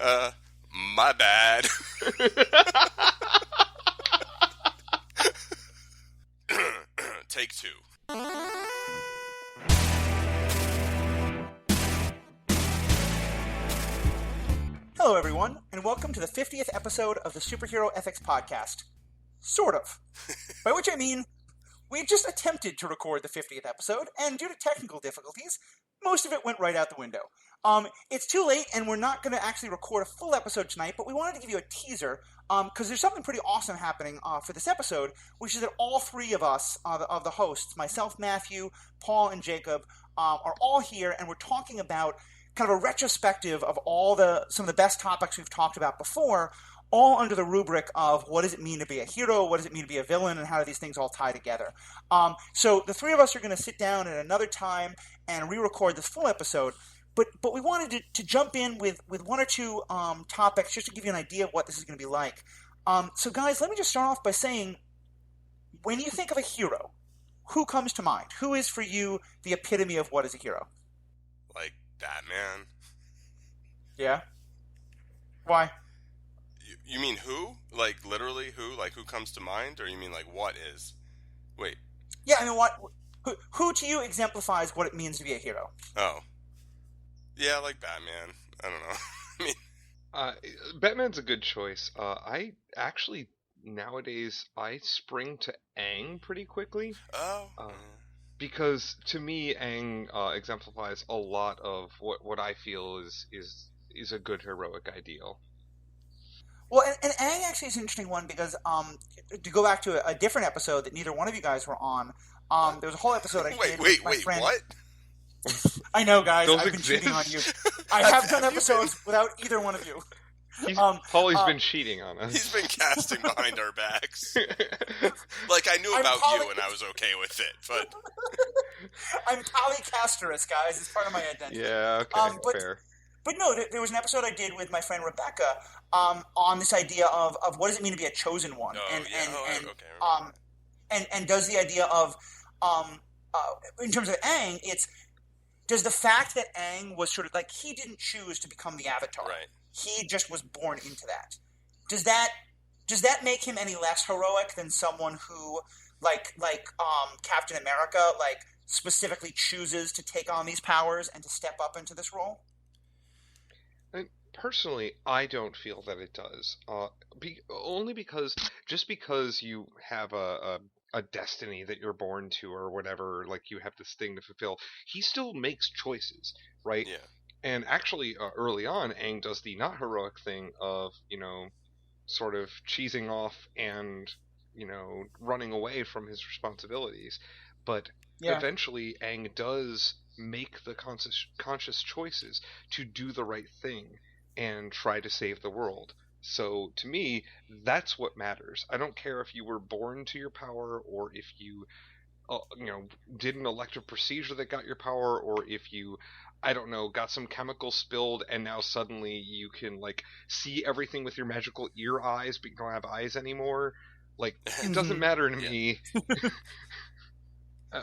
My bad. Take two. Hello, everyone, and welcome to the 50th episode of the Superhero Ethics Podcast. Sort of. By which I mean, we just attempted to record the 50th episode, and due to technical difficulties, most of it went right out the window. It's too late, and we're not going to actually record a full episode tonight, but we wanted to give you a teaser, because there's something pretty awesome happening for this episode, which is that all three of us, of the hosts, myself, Matthew, Paul, and Jacob, are all here, and we're talking about kind of a retrospective of some of the best topics we've talked about before, all under the rubric of what does it mean to be a hero, what does it mean to be a villain, and how do these things all tie together. So the three of us are going to sit down at another time and re-record this full episode, but we wanted to jump in with one or two topics just to give you an idea of what this is going to be like. So guys, let me just start off by saying, when you think of a hero, who comes to mind? Who is for you the epitome of what is a hero? Like Batman. Yeah? Why? You mean who? Like literally who? Like who comes to mind? Or you mean like what is? Wait. Yeah, I mean, who to you exemplifies what it means to be a hero? Oh. Yeah, like Batman. I don't know. I mean, Batman's a good choice. I actually nowadays I spring to Aang pretty quickly. Oh. Because to me, Aang exemplifies a lot of what I feel is a good heroic ideal. Well, and Aang actually is an interesting one because to go back to a different episode that neither one of you guys were on, there was a whole episode I did with my friend. What? I know, guys. Those I've been cheating on you. I have done episodes without either one of you. Pauly's been cheating on us. He's been casting behind our backs. Like, I knew about you and I was okay with it, but... I'm polycasterous, guys. It's part of my identity. Yeah, okay, fair. But no, there was an episode I did with my friend Rebecca on this idea of what does it mean to be a chosen one, and does the idea of in terms of Aang, it's does the fact that Aang was sort of like he didn't choose to become the Avatar, right? He just was born into that. Does that make him any less heroic than someone who like Captain America specifically chooses to take on these powers and to step up into this role? Personally, I don't feel that it does. Only because just because you have a destiny that you're born to or whatever, like you have this thing to fulfill, he still makes choices, right? Yeah. And actually, early on, Aang does the not heroic thing of, sort of cheesing off and, running away from his responsibilities. But eventually, Aang does make the conscious choices to do the right thing and try to save the world. So, to me, that's what matters. I don't care if you were born to your power or if you, did an elective procedure that got your power, or if you, I don't know, got some chemical spilled and now suddenly you can, see everything with your magical ear eyes but you don't have eyes anymore. It doesn't matter to me.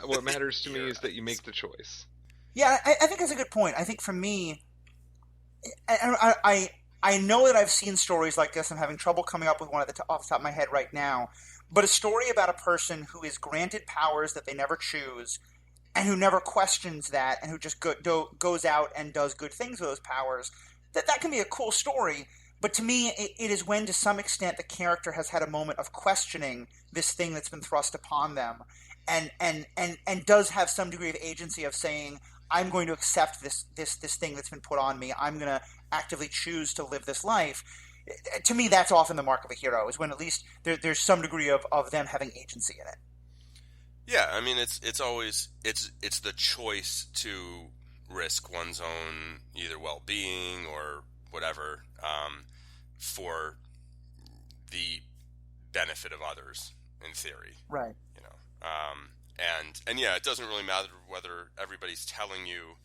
What matters to me is that you make the choice. Yeah, I think that's a good point. I think for me, I know that I've seen stories like this. I'm having trouble coming up with one off the top of my head right now. But a story about a person who is granted powers that they never choose and who never questions that and who just goes out and does good things with those powers, that can be a cool story. But to me, it is when, to some extent, the character has had a moment of questioning this thing that's been thrust upon them and does have some degree of agency of saying, I'm going to accept this thing that's been put on me. I'm going to actively choose to live this life. To me, that's often the mark of a hero, is when at least there's some degree of them having agency in it. Yeah, I mean, it's always it's the choice to risk one's own either well-being or whatever for the benefit of others, in theory. Right. And yeah, it doesn't really matter whether everybody's telling you,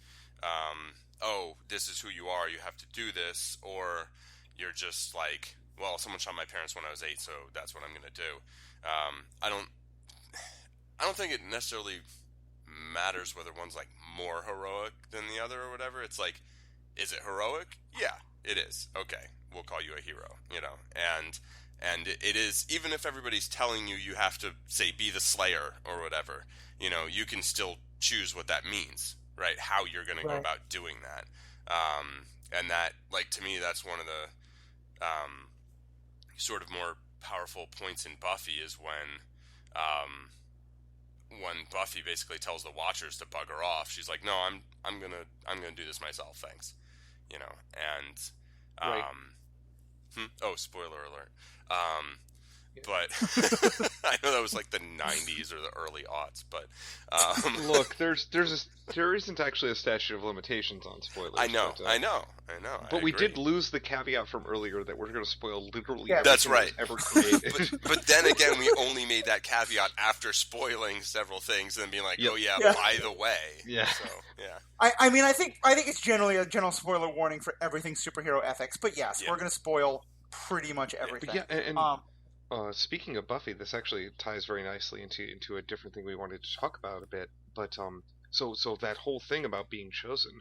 oh, this is who you are, you have to do this, or you're just like, well, someone shot my parents when I was 8, so that's what I'm going to do. I don't think it necessarily matters whether one's more heroic than the other or whatever. It's like, is it heroic? Yeah. it is. Okay, we'll call you a hero, you know. And it is, even if everybody's telling you you have to, say, be the Slayer or whatever, you know, you can still choose what that means, right? How you're going to go about doing that. And that, like, to me, that's one of the sort of more powerful points in Buffy is when Buffy basically tells the Watchers to bugger off. She's like, "No, I'm gonna do this myself, thanks." You know, and oh, spoiler alert. But I know that was like the 90s or the early aughts, but look, there isn't actually a statute of limitations on spoilers. I know. But we did lose the caveat from earlier that we're going to spoil literally everything that's right. ever created. but then again, we only made that caveat after spoiling several things and then being like, "Oh yeah, by the way." Yeah. So yeah. I mean, I think it's generally a general spoiler warning for everything superhero ethics. But yes, we're going to spoil pretty much everything. Yeah, speaking of Buffy, this actually ties very nicely into a different thing we wanted to talk about a bit. But so that whole thing about being chosen,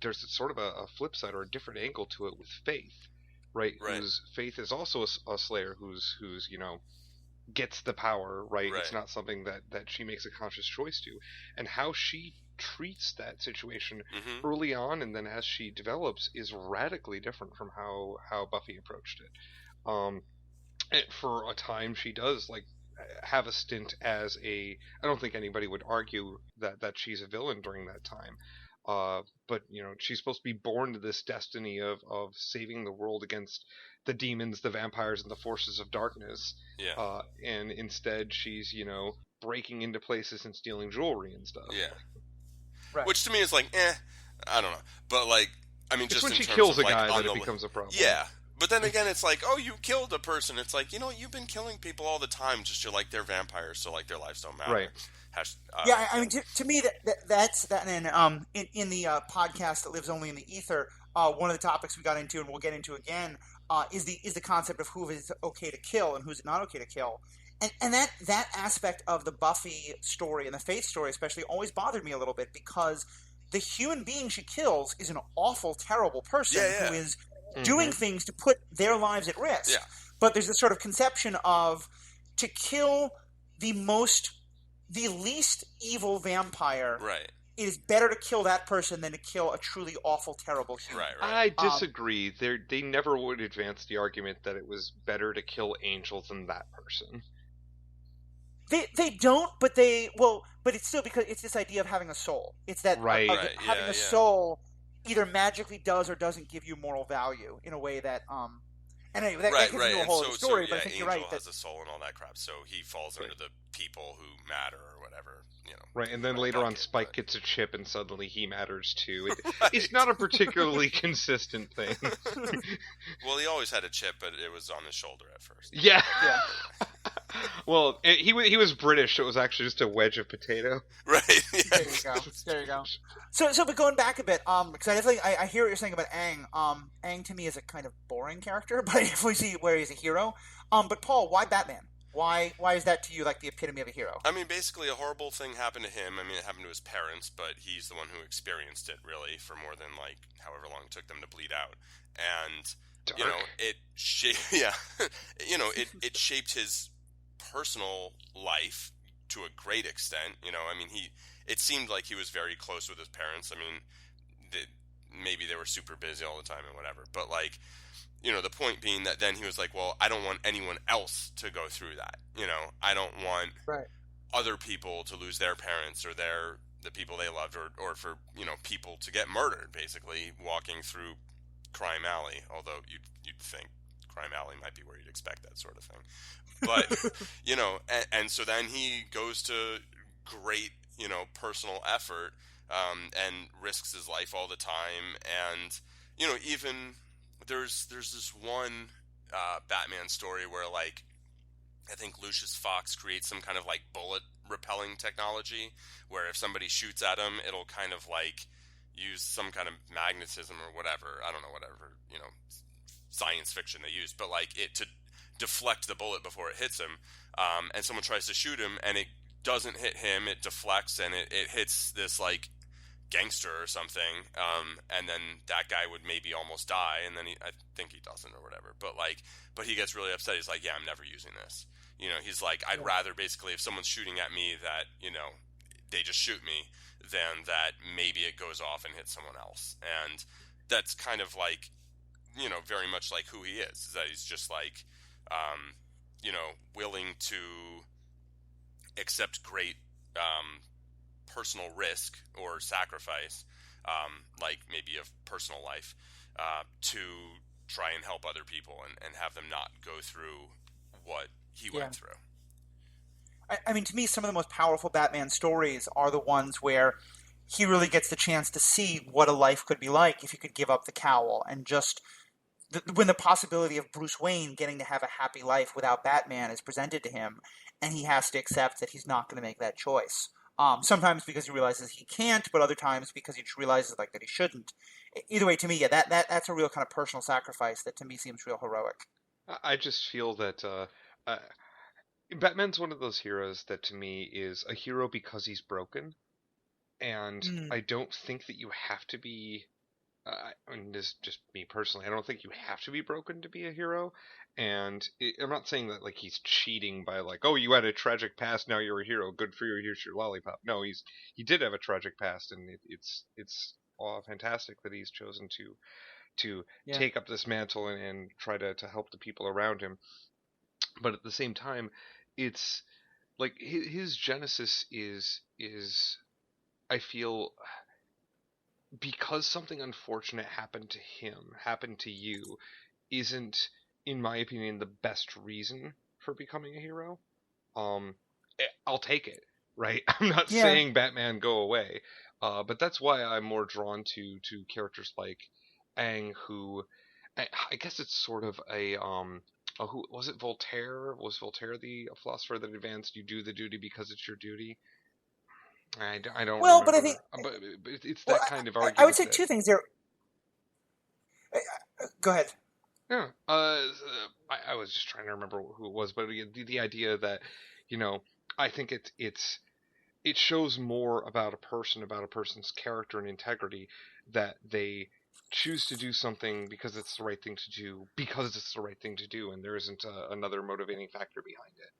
there's sort of a flip side or a different angle to it with Faith, right? Whose Faith is also a Slayer who's you know gets the power, right? It's not something that she makes a conscious choice to, and how she treats that situation early on and then as she develops is radically different from how Buffy approached it. For a time, she does like have a stint as I don't think anybody would argue that she's a villain during that time. But you know, she's supposed to be born to this destiny of saving the world against the demons, the vampires, and the forces of darkness. Yeah. And instead, she's breaking into places and stealing jewelry and stuff. Yeah. Right. Which to me is like, I don't know. But like, I mean, it's just when in she terms kills of, a guy like, that it becomes a problem. Yeah. But then again, it's like, oh, you killed a person. It's like, you've been killing people all the time. Just you're like, they're vampires, so like their lives don't matter. Right. Yeah, I mean, to me, that's that. And in the podcast that lives only in the ether, one of the topics we got into, and we'll get into again, is the concept of who is okay to kill and who's not okay to kill. And that aspect of the Buffy story and the Faith story especially always bothered me a little bit because the human being she kills is an awful, terrible person who is doing things to put their lives at risk. Yeah. But there's this sort of conception of to kill the least evil vampire. Right. It is better to kill that person than to kill a truly awful, terrible human. Right. I disagree. They never would advance the argument that it was better to kill Angel than that person. They don't, but but it's still because it's this idea of having a soul. It's that having a soul either magically does or doesn't give you moral value in a way that and anyway, that gives you a whole other story. But I think Angel you're right. Has a soul and all that crap, so he falls under the people who matter or whatever. Right, and then later on, Spike gets a chip, and suddenly he matters too. It's not a particularly consistent thing. Well, he always had a chip, but it was on his shoulder at first. Yeah. Well, he was British, so it was actually just a wedge of potato. Right. There you go. So, but going back a bit, because I hear what you're saying about Aang. Aang to me is a kind of boring character, but if we see where he's a hero. But Paul, why Batman? Why is that to you like the epitome of a hero? I mean, basically a horrible thing happened to him. I mean, it happened to his parents, but he's the one who experienced it, really, for more than, like, however long it took them to bleed out. And, Dark. it shaped his personal life to a great extent. I mean, it seemed like he was very close with his parents. I mean, maybe they were super busy all the time and whatever, but, like, the point being that then he was like, well, I don't want anyone else to go through that. I don't want other people to lose their parents or the people they loved or for, people to get murdered, basically, walking through Crime Alley. Although you'd think Crime Alley might be where you'd expect that sort of thing. But, and so then he goes to great, personal effort and risks his life all the time. And, even... There's this one Batman story where, like, I think Lucius Fox creates some kind of, like, bullet repelling technology where if somebody shoots at him, it'll kind of, like, use some kind of magnetism or whatever. I don't know, whatever, science fiction they use. But, like, it to deflect the bullet before it hits him. And someone tries to shoot him, and it doesn't hit him. It deflects, and it hits this, like, gangster or something, and then that guy would maybe almost die, and then I think he doesn't or whatever. But he gets really upset. He's like, yeah, I'm never using this. He's like, I'd rather basically if someone's shooting at me that they just shoot me than that maybe it goes off and hits someone else. And that's kind of like very much like who he is that he's just like willing to accept great personal risk or sacrifice, like maybe of personal life, to try and help other people and have them not go through what he went through. I mean, to me, some of the most powerful Batman stories are the ones where he really gets the chance to see what a life could be like if he could give up the cowl and just when the possibility of Bruce Wayne getting to have a happy life without Batman is presented to him, and he has to accept that he's not going to make that choice. Sometimes because he realizes he can't, but other times because he just realizes that he shouldn't. Either way, to me, that's a real kind of personal sacrifice that to me seems real heroic. I just feel that Batman's one of those heroes that to me is a hero because he's broken, and I don't think that you have to be. I mean, this is just me personally. I don't think you have to be broken to be a hero, and I'm not saying that like he's cheating by like, oh, you had a tragic past, now you're a hero. Good for you. Here's your lollipop. No, he did have a tragic past, and it's fantastic that he's chosen to take up this mantle and try to help the people around him. But at the same time, it's like his genesis is I feel because something unfortunate happened to him, happened to you, isn't, in my opinion, the best reason for becoming a hero. I'll take it, right? I'm not saying Batman go away, but that's why I'm more drawn to characters like Aang, who I guess it's sort of a who was it? Voltaire? Was Voltaire the philosopher that advanced you do the duty because it's your duty? I don't remember. But I think but it's that kind of argument. I would say two things there. Go ahead. Yeah. I was just trying to remember who it was, but the idea that, I think it shows more about a person, about a person's character and integrity, that they choose to do something because it's the right thing to do, and there isn't another motivating factor behind it.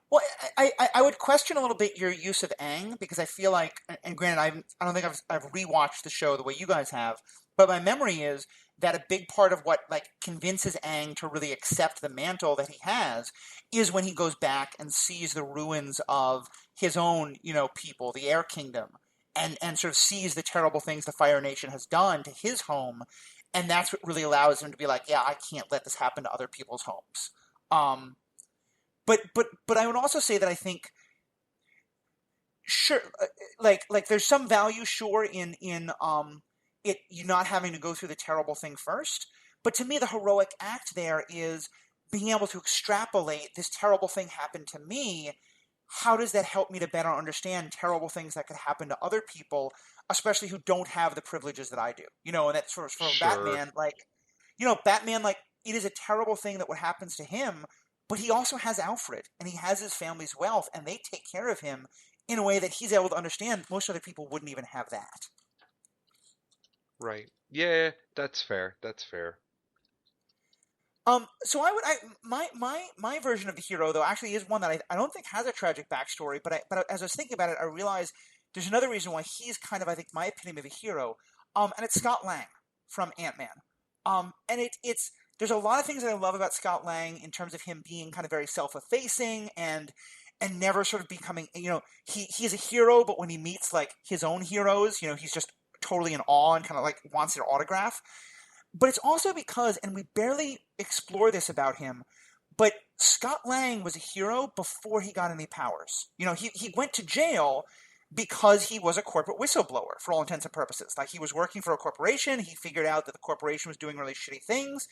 Well, I would question a little bit your use of Aang, because I feel like, and granted, I don't think I've rewatched the show the way you guys have, but my memory is that a big part of what convinces Aang to really accept the mantle that he has is when he goes back and sees the ruins of his own, people, the Air Kingdom, and sort of sees the terrible things the Fire Nation has done to his home, and that's what really allows him to be like, yeah, I can't let this happen to other people's homes. But I would also say that I think, sure, like there's some value, sure, in it you not having to go through the terrible thing first. But to me, the heroic act there is being able to extrapolate, this terrible thing happened to me. How does that help me to better understand terrible things that could happen to other people, especially who don't have the privileges that I do? And that's for Batman, Batman, it is a terrible thing that what happens to him. But he also has Alfred, and he has his family's wealth, and they take care of him in a way that he's able to understand. Most other people wouldn't even have that. Right. Yeah, that's fair. So my version of the hero, though, actually is one that I don't think has a tragic backstory. But as I was thinking about it, I realized there's another reason why he's kind of, I think, my epitome of a hero. And it's Scott Lang from Ant-Man. And it's there's a lot of things that I love about Scott Lang in terms of him being kind of very self-effacing and never sort of becoming, he's a hero, but when he meets his own heroes, he's just totally in awe and kind of wants their autograph. But it's also because, and we barely explore this about him, but Scott Lang was a hero before he got any powers. He went to jail because he was a corporate whistleblower for all intents and purposes. He was working for a corporation. He figured out that the corporation was doing really shitty things.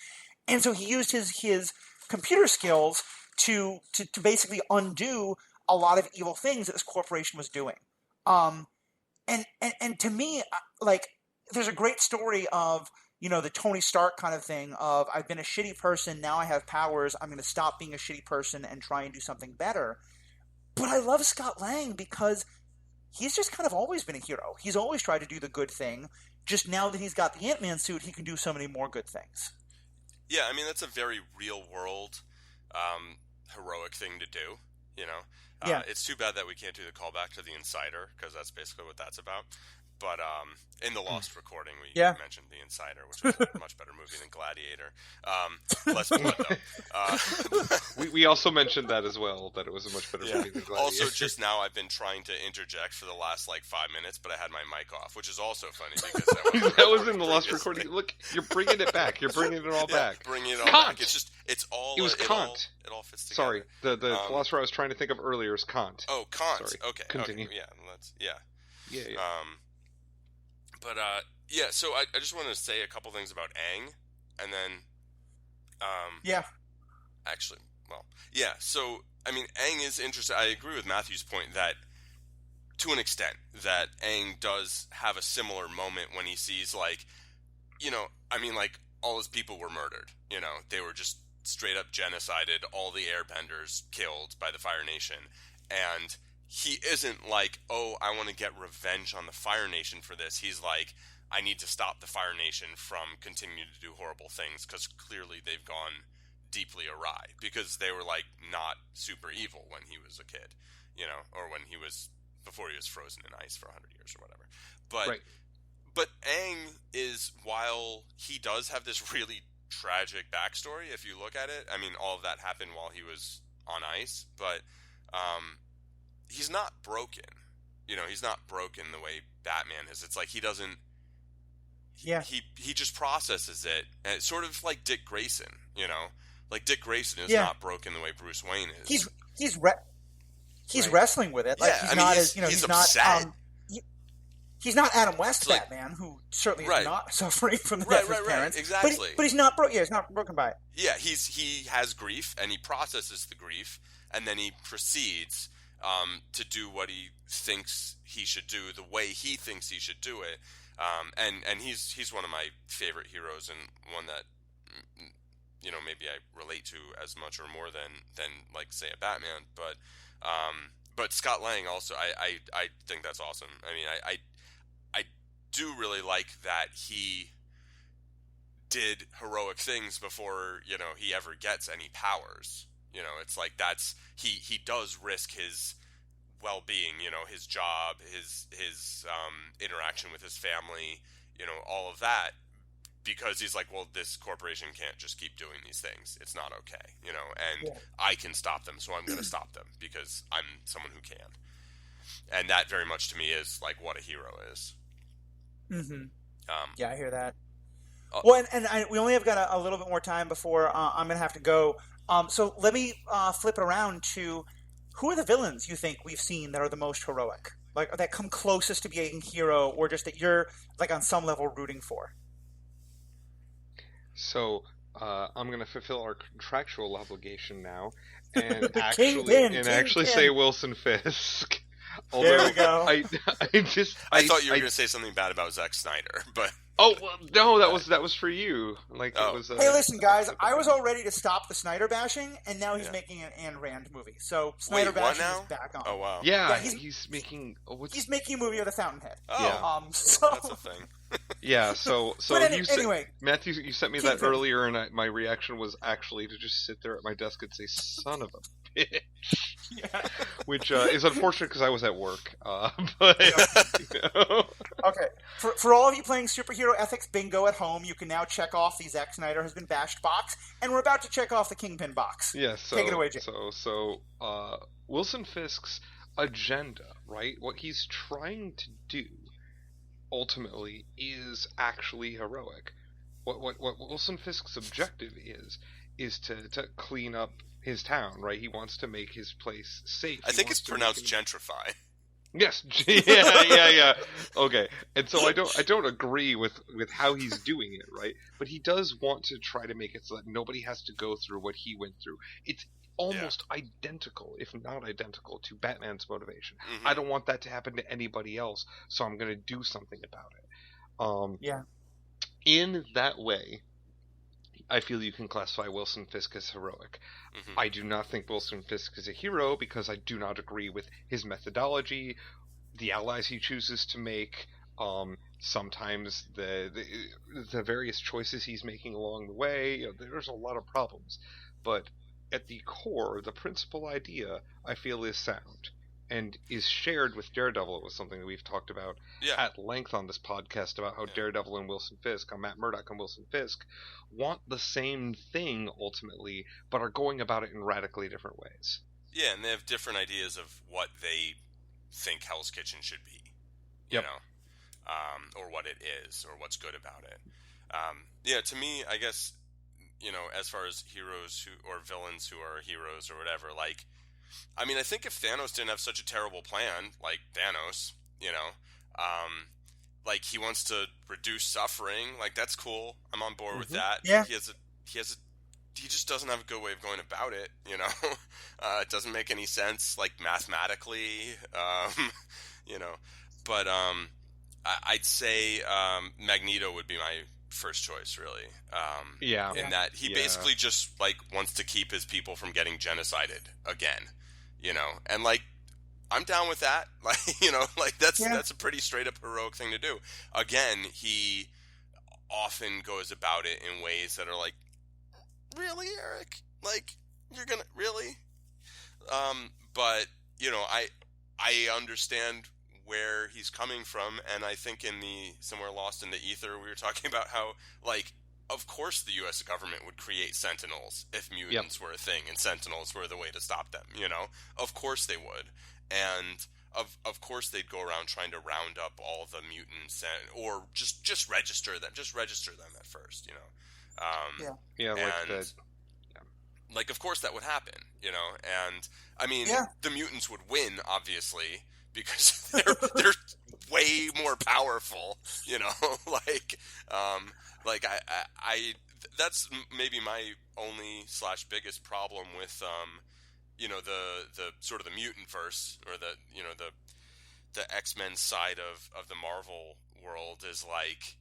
And so he used his computer skills to basically undo a lot of evil things that this corporation was doing. And to me, there's a great story of, the Tony Stark kind of thing of, I've been a shitty person, now I have powers, I'm going to stop being a shitty person and try and do something better. But I love Scott Lang because he's just kind of always been a hero. He's always tried to do the good thing. Just now that he's got the Ant-Man suit, he can do so many more good things. Yeah, I mean, that's a very real-world heroic thing to do, you know? Yeah. It's too bad that we can't do the callback to The Insider, because that's basically what that's about. But in the Lost recording, we mentioned The Insider, which was a much better movie than Gladiator. Less blood, though. We also mentioned that as well, that it was a much better movie than Gladiator. Also, just now, I've been trying to interject for the last, 5 minutes, but I had my mic off, which is also funny, because that was in the Lost recording. Look, you're bringing it back. You're bringing it all back. Bringing it all back. It's all... It was Kant. It all fits together. Sorry, the philosopher I was trying to think of earlier is Kant. Oh, Kant. Sorry. Okay. Continue. Okay. Yeah. Yeah. But so I just wanted to say a couple things about Aang, and then actually, so I mean, Aang is interesting. I agree with Matthew's point that, to an extent, that Aang does have a similar moment when he sees, all his people were murdered. They were just straight up genocided, all the airbenders killed by the Fire Nation, and he isn't like, oh, I want to get revenge on the Fire Nation for this. He's like, I need to stop the Fire Nation from continuing to do horrible things, because clearly they've gone deeply awry, because they were not super evil when he was a kid, or when he was, before he was frozen in ice for 100 years or whatever. But Aang is, while he does have this really tragic backstory, if you look at it, I mean, all of that happened while he was on ice, but he's not broken. He's not broken the way Batman is. It's like he doesn't... He just processes it, and it's sort of like Dick Grayson, Like, Dick Grayson is not broken the way Bruce Wayne is. He's wrestling with it. He's upset. He's not Adam West Batman, who certainly is not suffering from the death of his parents. Exactly. But he's not broken. Yeah, he's not broken by it. Yeah, he has grief, and he processes the grief, and then he proceeds to do what he thinks he should do, the way he thinks he should do it. And he's one of my favorite heroes, and one that maybe I relate to as much or more than say a Batman. But Scott Lang also, I think that's awesome. I mean, I do really like that he did heroic things before he ever gets any powers. It's like he does risk his well-being, his job, his interaction with his family, all of that, because he's like, well, this corporation can't just keep doing these things. It's not okay, and I can stop them, so I'm going to stop them because I'm someone who can. And that very much to me is like what a hero is. Mm-hmm. I hear that. Well, we only have got a little bit more time before I'm going to have to go. So let me flip it around to, who are the villains you think we've seen that are the most heroic? Like, that come closest to being a hero, or just that you're, on some level, rooting for? So, I'm going to fulfill our contractual obligation now, and actually say Wilson Fisk. Although, there we go. I thought you were going to say something bad about Zack Snyder, but... Oh, well, no, that was for you. It was, hey, listen, guys, I was all ready to stop the Snyder bashing, and now he's making an Ayn Rand movie. So Snyder bashing is back on. Oh, wow. Yeah, he's making... He's making a movie of the Fountainhead. Oh, that's a thing. Yeah, so anyway, Matthew, you sent me that earlier, and my reaction was actually to just sit there at my desk and say, son of a bitch. Yeah. Which is unfortunate because I was at work. But, Okay, for all of you playing Superhero Ethics Bingo at home, you can now check off the Zack Snyder has been bashed box, and we're about to check off the Kingpin box. Yeah, so, take it away, Jim. So Wilson Fisk's agenda, right? What he's trying to do ultimately is actually heroic. What Wilson Fisk's objective is to clean up his town, right? He wants to make his place safe. I think it's pronounced gentrify. Yes, yeah. Okay, and so I don't agree with how he's doing it, right? But he does want to try to make it so that nobody has to go through what he went through. It's almost identical, if not identical, to Batman's motivation. Mm-hmm. I don't want that to happen to anybody else, so I'm going to do something about it. In that way, I feel you can classify Wilson Fisk as heroic. Mm-hmm. I do not think Wilson Fisk is a hero because I do not agree with his methodology the allies he chooses to make, sometimes the various choices he's making along the way. There's a lot of problems, but at the core, the principal idea I feel is sound and is shared with Daredevil. It was something that we've talked about Yeah. at length on this podcast about how Daredevil and Wilson Fisk, how Matt Murdock and Wilson Fisk want the same thing ultimately, but are going about it in radically different ways. Yeah, and they have different ideas of what they think Hell's Kitchen should be. You Yep. know, or what it is, or what's good about it. Yeah, to me, I guess, as far as heroes or villains who are heroes or whatever, like, I mean, I think if Thanos didn't have such a terrible plan, like Thanos, like he wants to reduce suffering, like that's cool. I'm on board with that. Yeah. He just doesn't have a good way of going about it, it doesn't make any sense, like mathematically, but I'd say Magneto would be my first choice, really. In that he basically just like wants to keep his people from getting genocided again, and like I'm down with that. Like, like that's a pretty straight up heroic thing to do. Again, he often goes about it in ways that are like, really, Eric? Like, you're gonna really? But I understand where he's coming from, and I think in the Somewhere Lost in the Ether, we were talking about how, like, of course the U.S. government would create Sentinels if mutants were a thing, and Sentinels were the way to stop them. Of course they would, and of course they'd go around trying to round up all the mutants or just register them at first. Like, of course that would happen, and I mean, the mutants would win, obviously, because they're way more powerful, like I that's maybe my only / biggest problem with the sort of the mutant verse, or the X-Men side of the Marvel world, is like,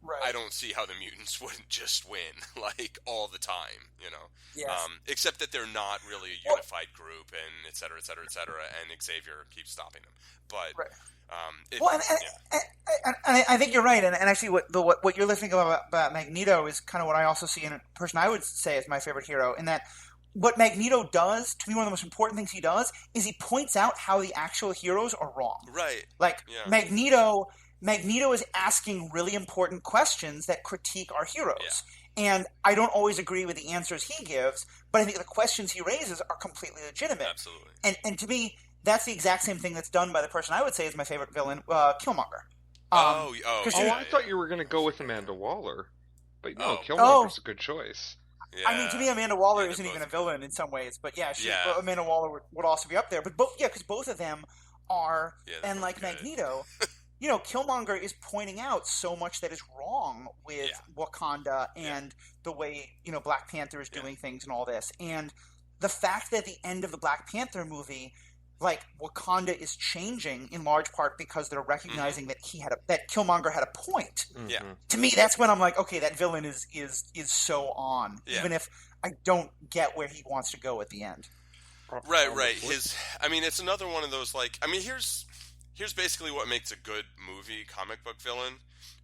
Right. I don't see how the mutants wouldn't just win, like, all the time, Yes. Except that they're not really a unified group, and et cetera, et cetera, et cetera, and Xavier keeps stopping them. But, and I think you're right, and actually what you're listening about Magneto is kind of what I also see in a person I would say is my favorite hero, in that what Magneto does, to me, one of the most important things he does is he points out how the actual heroes are wrong. Right. Like, Magneto is asking really important questions that critique our heroes. Yeah. And I don't always agree with the answers he gives, but I think the questions he raises are completely legitimate. Absolutely. And to me, that's the exact same thing that's done by the person I would say is my favorite villain, Killmonger. I thought you were going to go with Amanda Waller. But no, Killmonger's a good choice. Yeah. I mean, to me, Amanda Waller isn't even a villain in some ways, but Amanda Waller would also be up there. But because both of them are, and like good. Magneto, Killmonger is pointing out so much that is wrong with Wakanda and the way, Black Panther is doing things and all this. And the fact that at the end of the Black Panther movie, like, Wakanda is changing in large part because they're recognizing that that Killmonger had a point. Yeah. To me, that's when I'm like, okay, that villain is so on, even if I don't get where he wants to go at the end. Right. It's another one of those, like, I mean, here's basically what makes a good movie comic book villain,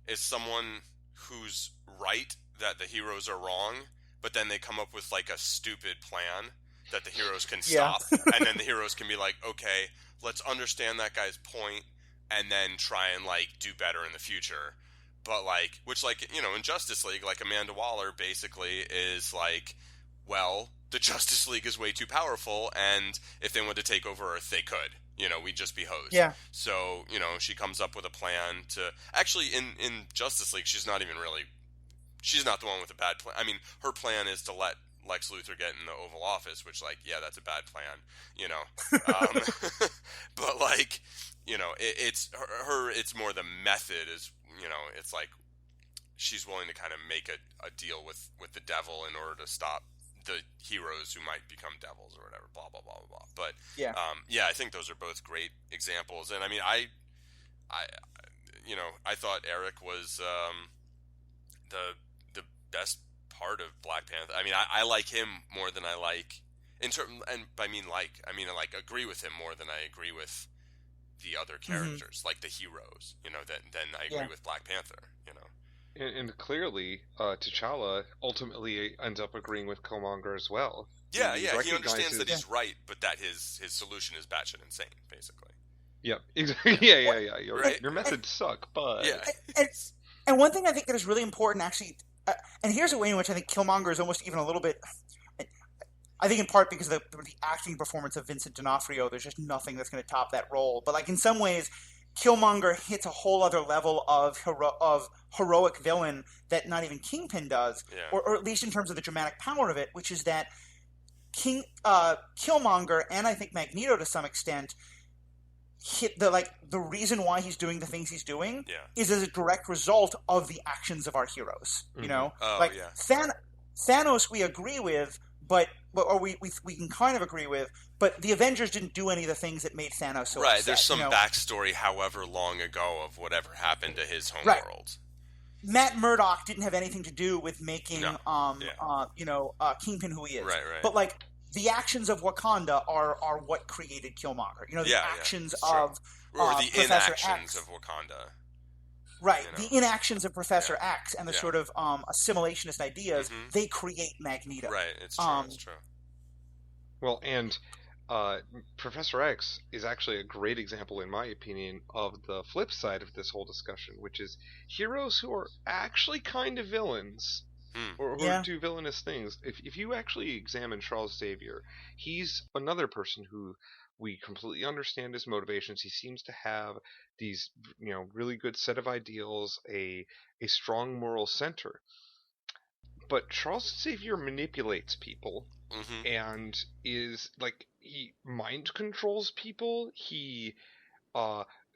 is someone who's right that the heroes are wrong, but then they come up with, like, a stupid plan that the heroes can stop, and then the heroes can be like, okay, let's understand that guy's point, and then try and, like, do better in the future. But, like, which, like, in Justice League, like, Amanda Waller basically is like, well, the Justice League is way too powerful, and if they wanted to take over Earth, they could. We'd just be hosed. Yeah. So, she comes up with a plan to... Actually, in Justice League, she's not the one with a bad plan. I mean, her plan is to let Lex Luthor get in the Oval Office, which, like, that's a bad plan, but, like, it's her, it's more the method is, it's like she's willing to kind of make a deal with the devil in order to stop the heroes who might become devils or whatever, blah, blah, blah, blah, blah. But, I think those are both great examples. And, I mean, I thought Eric was the best part of Black Panther. I mean, I like him more than I like, and by I mean, like, agree with him more than I agree with the other characters, like the heroes. Then I agree with Black Panther. And clearly, T'Challa ultimately ends up agreeing with Killmonger as well. Yeah, he understands that he's right, but that his solution is batshit insane, basically. Yep. Yeah. Your methods suck, but and one thing I think that is really important, actually, and here's a way in which I think Killmonger is almost even a little bit. I think in part because of the acting performance of Vincent D'Onofrio, there's just nothing that's going to top that role. But like in some ways, Killmonger hits a whole other level of heroic villain that not even Kingpin does, or at least in terms of the dramatic power of it, which is that Killmonger and I think Magneto to some extent hit the reason why he's doing the things he's doing is as a direct result of the actions of our heroes. Thanos we agree with, or we can kind of agree with, but the Avengers didn't do any of the things that made Thanos so upset. There's some backstory, however long ago, of whatever happened to his home world. Matt Murdock didn't have anything to do with making Kingpin who he is. Right. But like the actions of Wakanda are what created Killmonger. The actions of or the Professor inactions X. of Wakanda. Right, the inactions of Professor X and the sort of assimilationist ideas, they create Magneto. Right, it's true. Well, and Professor X is actually a great example, in my opinion, of the flip side of this whole discussion, which is heroes who are actually kind of villains, or who do villainous things. If you actually examine Charles Xavier, he's another person who we completely understand his motivations. He seems to have these, really good set of ideals, a strong moral center. But Charles Xavier manipulates people, and is like he mind controls people. He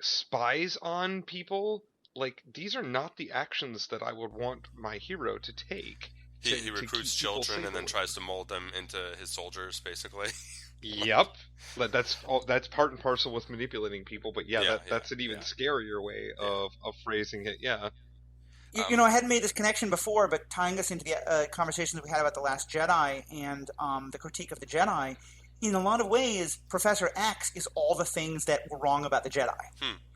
spies on people. Like these are not the actions that I would want my hero to take. He recruits children and then tries to mold them into his soldiers, basically. Yep, that's part and parcel with manipulating people. But that's an even scarier way of phrasing it. Yeah. I hadn't made this connection before, but tying us into the conversations we had about The Last Jedi and the critique of the Jedi, in a lot of ways, Professor X is all the things that were wrong about the Jedi.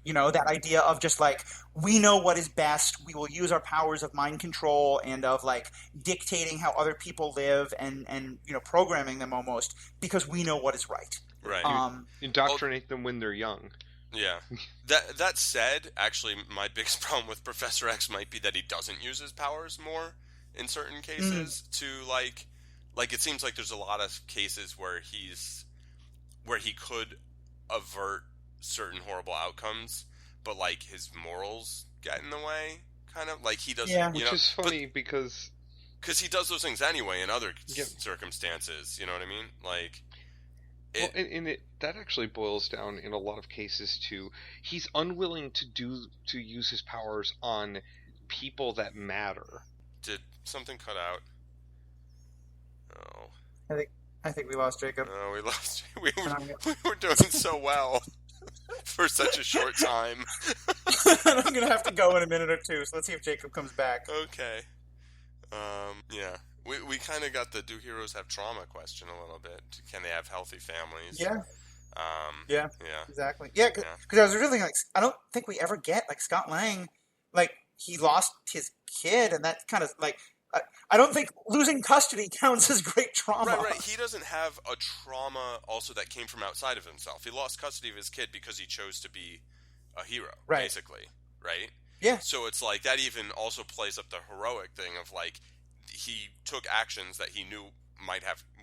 That idea of just like, we know what is best, we will use our powers of mind control and of like dictating how other people live and programming them almost because we know what is right. Right. Indoctrinate them when they're young. Yeah. That said, actually, my biggest problem with Professor X might be that he doesn't use his powers more in certain cases to like it seems like there's a lot of cases where he could avert certain horrible outcomes, but like his morals get in the way, kind of like he doesn't. Which is funny because he does those things anyway in other circumstances. You know what I mean? Like. That actually boils down in a lot of cases to he's unwilling to use his powers on people that matter. Did something cut out? Oh. I think we lost Jacob. No, we lost. We were doing so well for such a short time. I'm gonna have to go in a minute or two. So let's see if Jacob comes back. Okay. Yeah. We kind of got the do heroes have trauma question a little bit. Can they have healthy families? Yeah. Yeah. Exactly. Yeah, because I was really like, I don't think we ever get like Scott Lang, like he lost his kid, and that kind of like, I don't think losing custody counts as great trauma. Right. He doesn't have a trauma also that came from outside of himself. He lost custody of his kid because he chose to be a hero, basically. Right? Yeah. So it's like that even also plays up the heroic thing of like, he took actions that he knew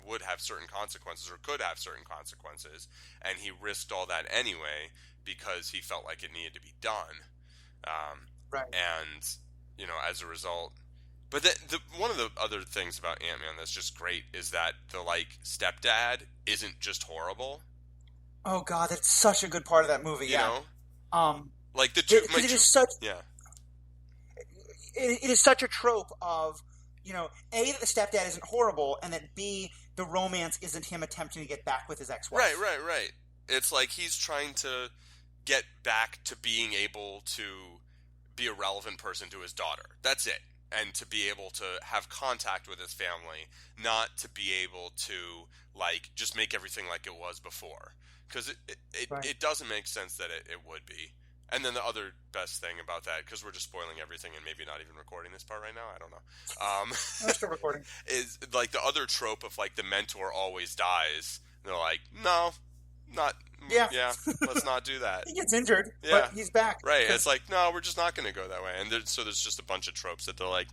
would have certain consequences or could have certain consequences, and he risked all that anyway because he felt like it needed to be done. And as a result, but one of the other things about Ant-Man that's just great is that the like stepdad isn't just horrible. Oh God, that's such a good part of that movie. You know, like the two. It is such. Yeah. It is such a trope of. A, that the stepdad isn't horrible, and that B, the romance isn't him attempting to get back with his ex-wife. Right. It's like he's trying to get back to being able to be a relevant person to his daughter. That's it. And to be able to have contact with his family, not to be able to, like, just make everything like it was before. because Right. it doesn't make sense that it would be. And then the other best thing about that, because we're just spoiling everything and maybe not even recording this part right now, I don't know. We're still recording. Is like the other trope of like the mentor always dies. And they're like, no, not. Yeah. Let's not do that. He gets injured, Yeah. but he's back. Right. It's like, no, we're just not going to go that way. And so there's just a bunch of tropes that they're like,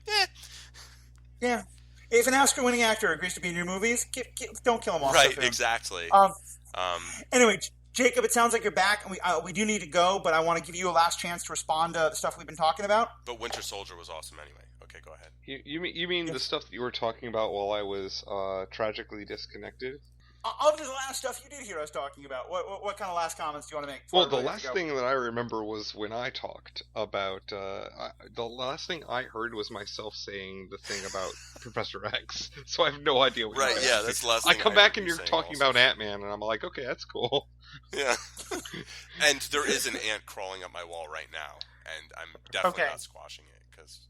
Yeah. If an Oscar-winning actor agrees to be in your movies, don't kill him off. Right. Exactly. Anyway, Jacob, it sounds like you're back, and we do need to go, but I want to give you a last chance to respond to the stuff we've been talking about. But Winter Soldier was awesome anyway. Okay, go ahead. You mean the stuff that you were talking about while I was tragically disconnected? Other than the last stuff you did hear us talking about, what kind of last comments do you want to make? Well, the last thing that I remember was when I talked about the last thing I heard was myself saying the thing about Professor X. So I have no idea what. Right? Yeah, that's the last thing I come back and you're talking about Ant-Man, and I'm like, okay, that's cool. Yeah. And there is an ant crawling up my wall right now, and I'm definitely not squashing it because.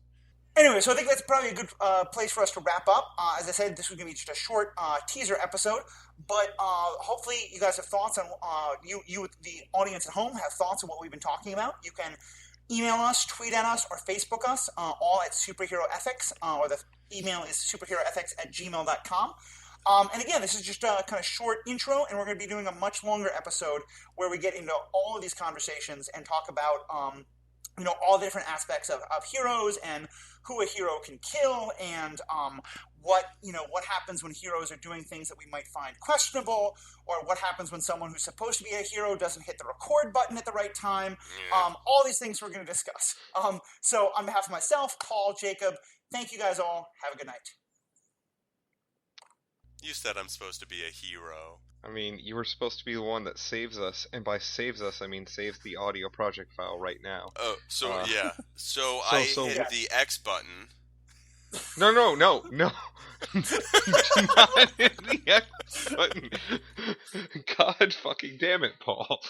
Anyway, so I think that's probably a good place for us to wrap up. As I said, this was going to be just a short teaser episode, but hopefully you guys have thoughts on, you, the audience at home, have thoughts on what we've been talking about. You can email us, tweet at us, or Facebook us, all at Superhero Ethics, or the email is superheroethics@gmail.com. And again, this is just a kind of short intro, and we're going to be doing a much longer episode where we get into all of these conversations and talk about all the different aspects of heroes and who a hero can kill, and what happens when heroes are doing things that we might find questionable, or what happens when someone who's supposed to be a hero doesn't hit the record button at the right time. All these things we're going to discuss. So on behalf of myself, Paul, Jacob, thank you guys all. Have a good night. You said I'm supposed to be a hero. I mean, you were supposed to be the one that saves us, and by saves us, I mean saves the audio project file right now. Oh, so yeah. So I hit the X button. No. Do not hit the X button. God fucking damn it, Paul.